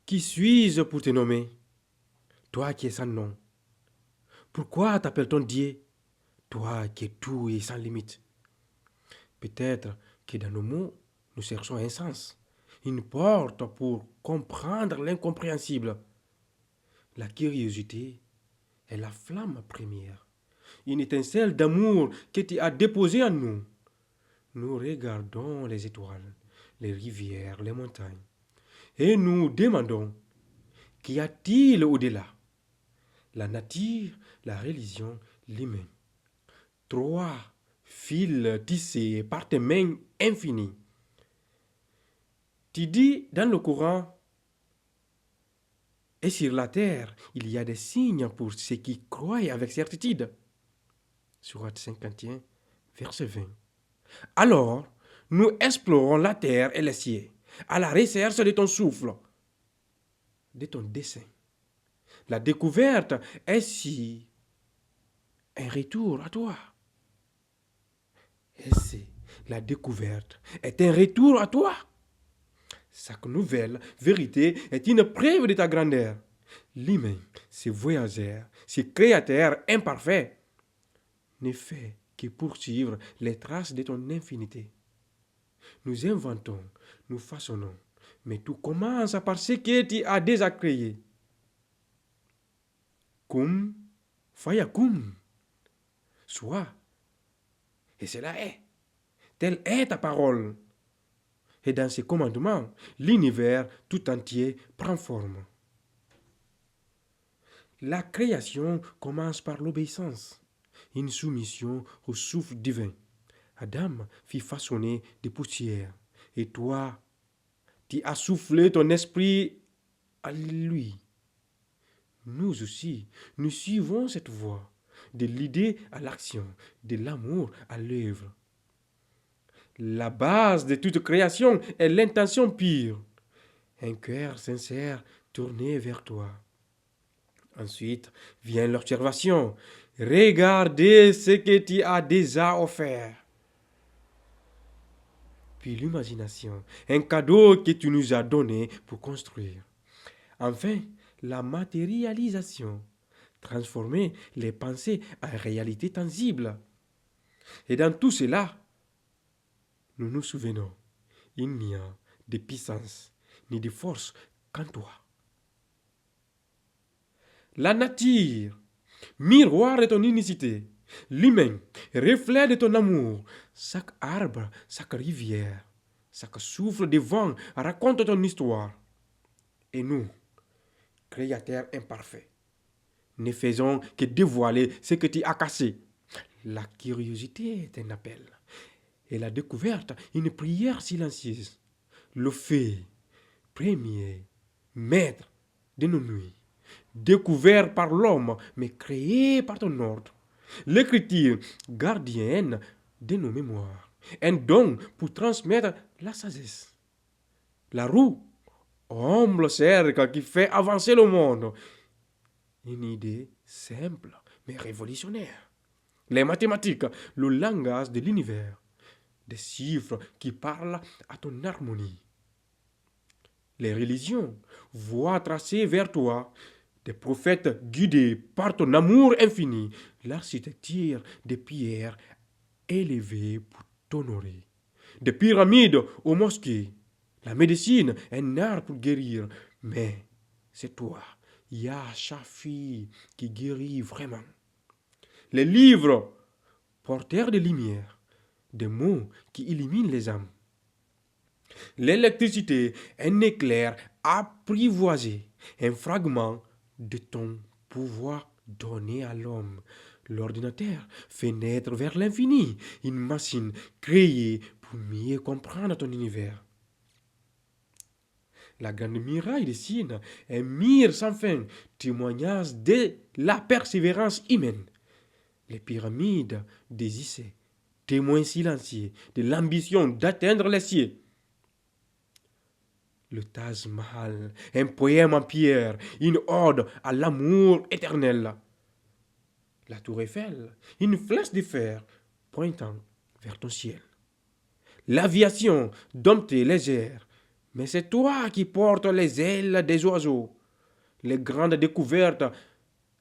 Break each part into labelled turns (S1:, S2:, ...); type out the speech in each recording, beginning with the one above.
S1: Qui suis-je pour te nommer, toi qui es sans nom? Pourquoi t'appelle-t-on Dieu, toi qui es tout et sans limite? Peut-être que dans nos mots, nous cherchons un sens, une porte pour comprendre l'incompréhensible. La curiosité est la flamme première, une étincelle d'amour que tu as déposée en nous. Nous regardons les étoiles, les rivières, les montagnes, et nous demandons, qu'y a-t-il au-delà? La nature, la religion, l'humain. Trois fils tissés par tes mains infinies. Tu dis dans le Coran, et sur la terre, il y a des signes pour ceux qui croient avec certitude. Surat 51, verset 20. Alors, nous explorons la terre et les cieux, à la recherche de ton souffle, de ton dessein. La découverte est si un retour à toi. Et c'est la découverte est un retour à toi. Chaque nouvelle vérité est une preuve de ta grandeur. L'humain, ce voyageur, ce créateur imparfait, ne fait que poursuivre les traces de ton infinité. Nous inventons, nous façonnons, mais tout commence par ce que tu as déjà créé. Kum, fayakum, soit, et cela est. Telle est ta parole. Et dans ces commandements, l'univers tout entier prend forme. La création commence par l'obéissance, une soumission au souffle divin. Adam fit façonner des poussières, et toi, tu as soufflé ton esprit à lui. Nous aussi, nous suivons cette voie, de l'idée à l'action, de l'amour à l'œuvre. La base de toute création est l'intention pure, un cœur sincère tourné vers toi. Ensuite vient l'observation. Regardez ce que tu as déjà offert. Puis l'imagination, un cadeau que tu nous as donné pour construire. Enfin, la matérialisation, transformer les pensées en réalité tangible. Et dans tout cela, nous nous souvenons, il n'y a de puissance ni de force qu'en toi. La nature, miroir de ton unicité, l'humain, reflet de ton amour, chaque arbre, chaque rivière, chaque souffle de vent raconte ton histoire. Et nous, créateurs imparfaits, ne faisons que dévoiler ce que tu as cassé. La curiosité est un appel, et la découverte une prière silencieuse. Le fait premier, maître de nos nuits, découvert par l'homme, mais créé par ton ordre. L'écriture, gardienne de nos mémoires, un don pour transmettre la sagesse. La roue, humble cercle qui fait avancer le monde. Une idée simple, mais révolutionnaire. Les mathématiques, le langage de l'univers. Des chiffres qui parlent à ton harmonie. Les religions, voies tracées vers toi, des prophètes guidés par ton amour infini, l'architecture des pierres élevées pour t'honorer, des pyramides aux mosquées, la médecine, un art pour guérir, mais c'est toi, Yahshua, qui guérit vraiment. Les livres, porteurs de lumière, des mots qui illuminent les âmes. L'électricité, un éclair apprivoisé, un fragment de ton pouvoir donné à l'homme. L'ordinateur fait naître vers l'infini une machine créée pour mieux comprendre ton univers. La grande muraille de Chine, un mire sans fin, témoignage de la persévérance humaine. Les pyramides des Gizeh, témoins silencieux de l'ambition d'atteindre les cieux. Le Taj Mahal, un poème en pierre, une ode à l'amour éternel. La tour Eiffel, une flèche de fer pointant vers ton ciel. L'aviation, domptée légère, Mais c'est toi qui portes les ailes des oiseaux, les grandes découvertes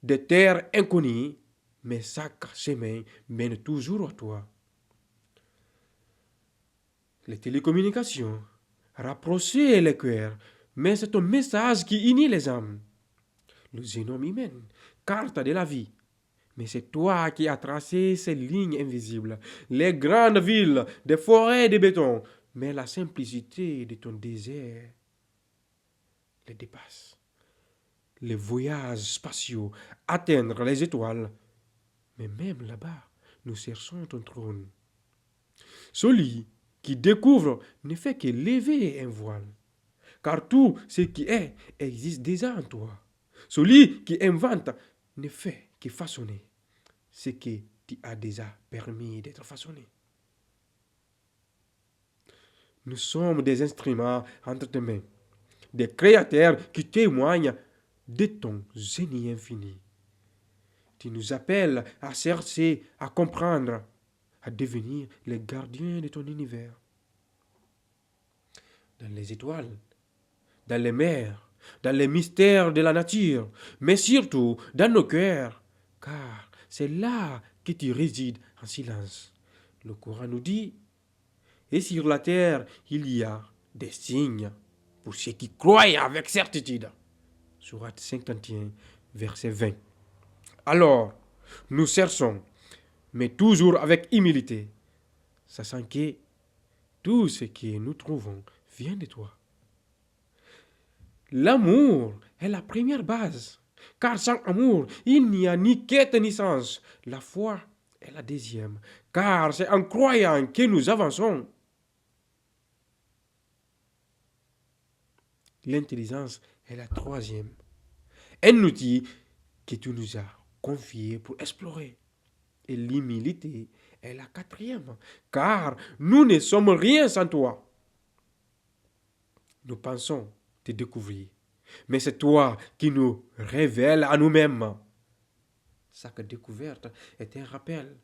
S1: des terres inconnues, mais chaque chemin mène toujours à toi. Les télécommunications, rapprocher les cœurs, mais c'est ton message qui unit les âmes. Le génome humain, carte de la vie, mais c'est toi qui as tracé ces lignes invisibles. Les grandes villes, des forêts de béton, mais la simplicité de ton désert les dépasse. Les voyages spatiaux, atteindre les étoiles, mais même là-bas, nous cherchons ton trône. Celui qui découvre ne fait que lever un voile, car tout ce qui est existe déjà en toi. Celui qui invente ne fait que façonner ce qui tu as déjà permis d'être façonné. Nous sommes des instruments entre tes mains, des créateurs qui témoignent de ton génie infini. Tu nous appelles à chercher, à comprendre, à devenir les gardiens de ton univers. Dans les étoiles, dans les mers, dans les mystères de la nature, mais surtout dans nos cœurs, car c'est là que tu résides en silence. Le Coran nous dit, et sur la terre, il y a des signes pour ceux qui croient avec certitude. Sourate 51, verset 20. Alors, nous cherchons, mais toujours avec humilité, sachant que tout ce que nous trouvons vient de toi. L'amour est la première base, car sans amour, il n'y a ni quête ni sens. La foi est la deuxième, car c'est en croyant que nous avançons. L'intelligence est la troisième, un outil que tu nous as confié pour explorer. Et l'humilité est la quatrième, car nous ne sommes rien sans toi. Nous pensons te découvrir, mais c'est toi qui nous révèles à nous-mêmes. Chaque découverte est un rappel,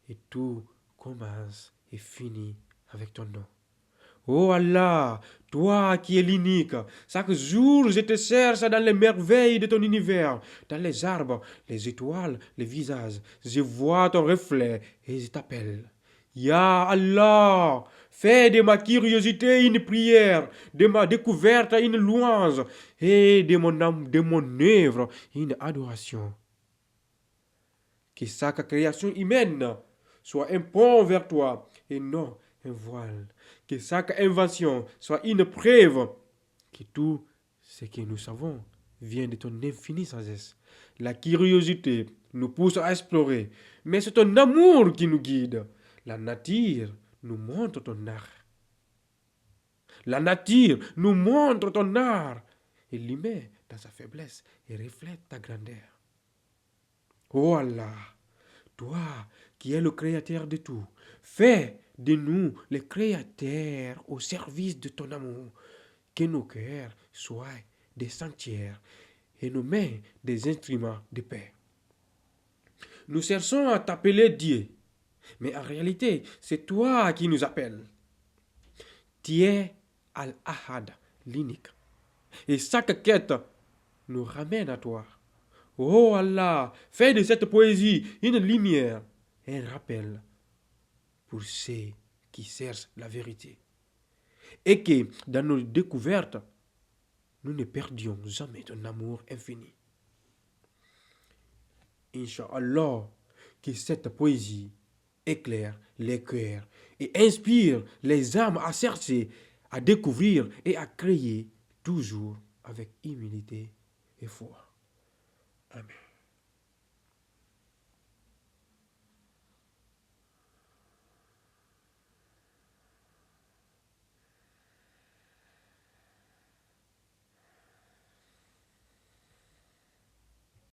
S1: et tout commence et finit avec ton nom. Oh Allah, toi qui es l'unique, chaque jour je te cherche dans les merveilles de ton univers, dans les arbres, les étoiles, les visages. Je vois ton reflet et je t'appelle. Ya Allah, fais de ma curiosité une prière, de ma découverte une louange et de mon œuvre une adoration. Que chaque création humaine soit un pont vers toi et non un voile. Que chaque invention soit une preuve que tout ce que nous savons vient de ton infinie sagesse. La curiosité nous pousse à explorer, mais c'est ton amour qui nous guide. La nature nous montre ton art. La nature nous montre ton art. Et l'humain, dans sa faiblesse, reflète ta grandeur. Oh Allah, toi qui es le créateur de tout, fais de nous les créateurs au service de ton amour. Que nos cœurs soient des sanctuaires et nos mains des instruments de paix. Nous cherchons à t'appeler Dieu, mais en réalité, c'est toi qui nous appelles. Tu es Al-Ahad, l'unique. Et chaque quête nous ramène à toi. Oh Allah, fais de cette poésie une lumière, un rappel pour ceux qui cherchent la vérité. Et que dans nos découvertes, nous ne perdions jamais ton amour infini. Inch'Allah, que cette poésie éclaire les cœurs et inspire les âmes à chercher, à découvrir et à créer toujours avec humilité et foi. Amen.